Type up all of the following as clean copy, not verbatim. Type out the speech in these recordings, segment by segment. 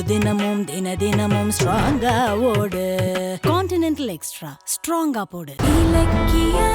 தினமும் தினமும் ஸ்ட்ராங்கா ஓடு. கான்டினென்டல் எக்ஸ்ட்ரா ஸ்ட்ராங்கா போடு. இலக்கியா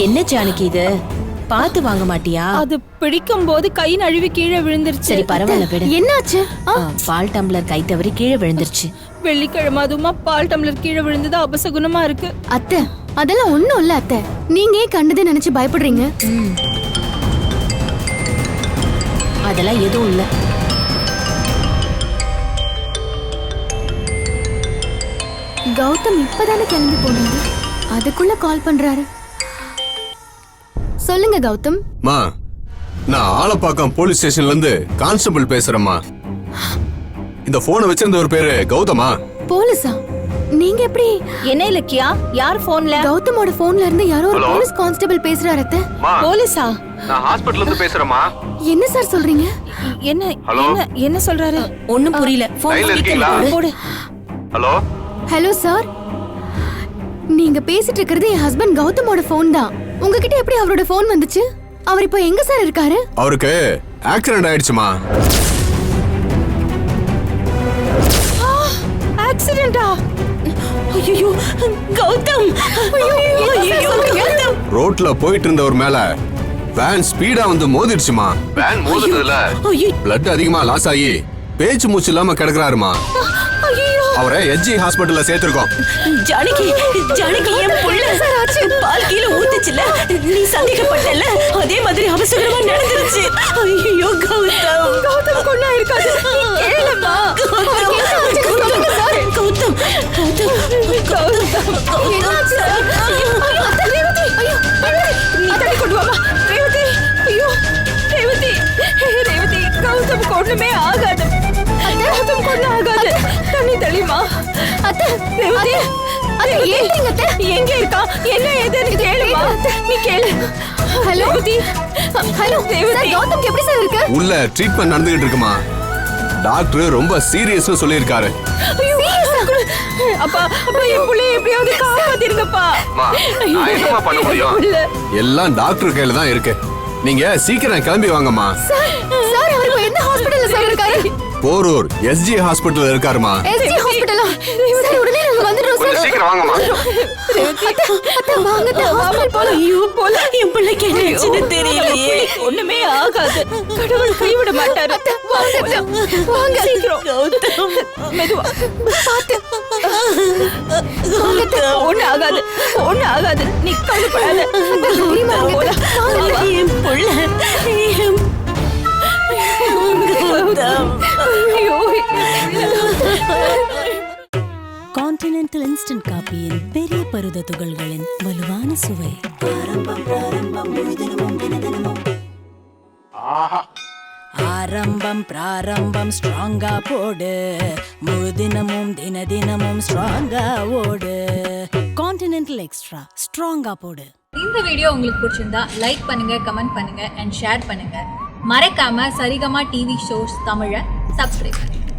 என்ன ஜானகி இது? பாத்து வாங்க மாட்டியா? அது பிடிக்கும் போது கை நழுவி கீழே விழுந்துருச்சு. சரி பரவாயில்ல விடு. என்னாச்சு? பால் டம்ளர் கை தவறி கீழே விழுந்துருச்சு. வெள்ளிக்கிழமை அதுமா பால் டம்ளர் கீழே விழுந்தது அபசகுணமா இருக்கு. அத்தை அதெல்லாம் ஒண்ணும் இல்ல அத்தை. நீங்க ஏன் கண்டதை நினைச்சு பயப்படுறீங்க? அதெல்லாம் எதுவும் இல்ல. கௌதம் இப்பதானே கிளம்பி போனாரு, அதுக்குள்ள கால் பண்றாரு. சொல்லுங்க கௌதம். மா, நான் ஆலப்பாக்கம் போலீஸ் ஸ்டேஷன்ல இருந்து கான்ஸ்டபிள் பேசுறேம்மா. இந்த போனை வச்சிருந்த ஒரு பேரு கௌதமா? போலீஸா? நீங்க எப்படி? என்ன இலக்கியா, யார் போன்ல? கௌதமோட போன்ல இருந்து யாரோ ஒரு போலீஸ் கான்ஸ்டபிள் பேசுறாரு அத்தை. போலீஸா? நான் ஹாஸ்பிடல்ல இருந்து பேசுறேம்மா. என்ன சார் சொல்றீங்க? என்ன சொல்றாரு? ஒண்ணும் புரியல. போன் போடு. ஹலோ ஹலோ சார், நீங்க பேசிட்டு இருக்கிறது என் ஹஸ்பண்ட் கௌதமோட போன் தான். உங்ககிட்ட எப்படி அவரோட போன் வந்துச்சு? அவர் இப்போ எங்க சார் இருக்காரு? அவருக்கு ஆக்சிடென்ட் ஆயிடுச்சுமா. ஆக்சிடென்ட்டா? ஐயோ கௌதம், ரோட்ல போயிட்டு இருந்தவர் மேல வேன் ஸ்பீடா வந்து மோதிடுச்சுமா. வேன் மோதினதுல பிளட் அதிகமா லாஸ் ஆகி பேச்சு மூச்சு இல்லாம கிடக்குறாருமா. அவரை எஸ்ஜி ஹாஸ்பிடல்ல சேர்த்திருக்கோம். ஜானகி என் புள்ள பால் கீழே ஊத்துச்சுல, நீ சந்தேகப்பட்டல, அதே மாதிரி அவசரமா நடந்துருச்சு. ஐயோ கௌதம் கொண்டா இருக்காது. கேளுமா. கௌதம் கொண்டுமே ஆகாது. கௌதம் கொண்டு ஆகாது. தண்ணி தெளிமா. அத்தை ரேவதி, எங்க இருக்கா? என்ன ஏதுன்னு கேளுமா. நீ கேளு. ஹலோ ஹலோ ரேவதி, கௌதம் எப்படி சார் இருக்கு? உள்ள ட்ரீட்மெண்ட் நடந்துகிட்டு இருக்குமா. டாக்டர் ரொம்ப சீரியஸ்னு சொல்லியிருக்காரு. அப்பா என் புள்ளைய எப்படியாவது காப்பாத்திருங்கப்பா. என்னமா பண்ண முடியும்? எல்லாம் டாக்டர் கையில தான் இருக்கு. நீங்க சீக்கிரம் கிளம்பி வாங்கம்மா. சார் அவர் இப்போ எந்த ஹாஸ்பிடல்ல சார் இருக்காரு? போரூர் எஸ்ஜி ஹாஸ்பிடல்ல இருக்காருமா. எஸ்ஜி ஹாஸ்பிடலா? சார் உடனே நாங்க வந்துறோம் சார். சீக்கிரம் வாங்கம்மா. அத்தை வாங்க ஹாஸ்பிடல் போலாம். ஐயோ போல. என் பிள்ளைக்கு என்ன ஆச்சுன்னு தெரியலையே. ஒண்ணுமே ஆகாது. கடவுள் கைவிட மாட்டாரு. வாங்க சீக்கிரம். கௌதம் மெதுவா பாத்து. ஒண்ணு ஆகாது. நீ கவலைப்படாத. என் புள்ள கான்டினென்டல் இன்ஸ்டன்ட் காபியின் பெரிய பருத துகள்களின் வலுவான சுவை. ஆரம்பம் பிராரம்பம் ஸ்ட்ராங்கா போடு. முழு தினமும் ஸ்ட்ராங்கா ஓடு. கான்டினென்டல் எக்ஸ்ட்ரா ஸ்ட்ராங்கா போடு. இந்த வீடியோ உங்களுக்கு பிடிச்சிருந்தா லைக் பண்ணுங்க, கமெண்ட் பண்ணுங்க அண்ட் ஷேர் பண்ணுங்க. மறக்காம சரிகமா டிவி ஷோஸ் தமிழை சப்ஸ்கிரைப் பண்ணுங்க.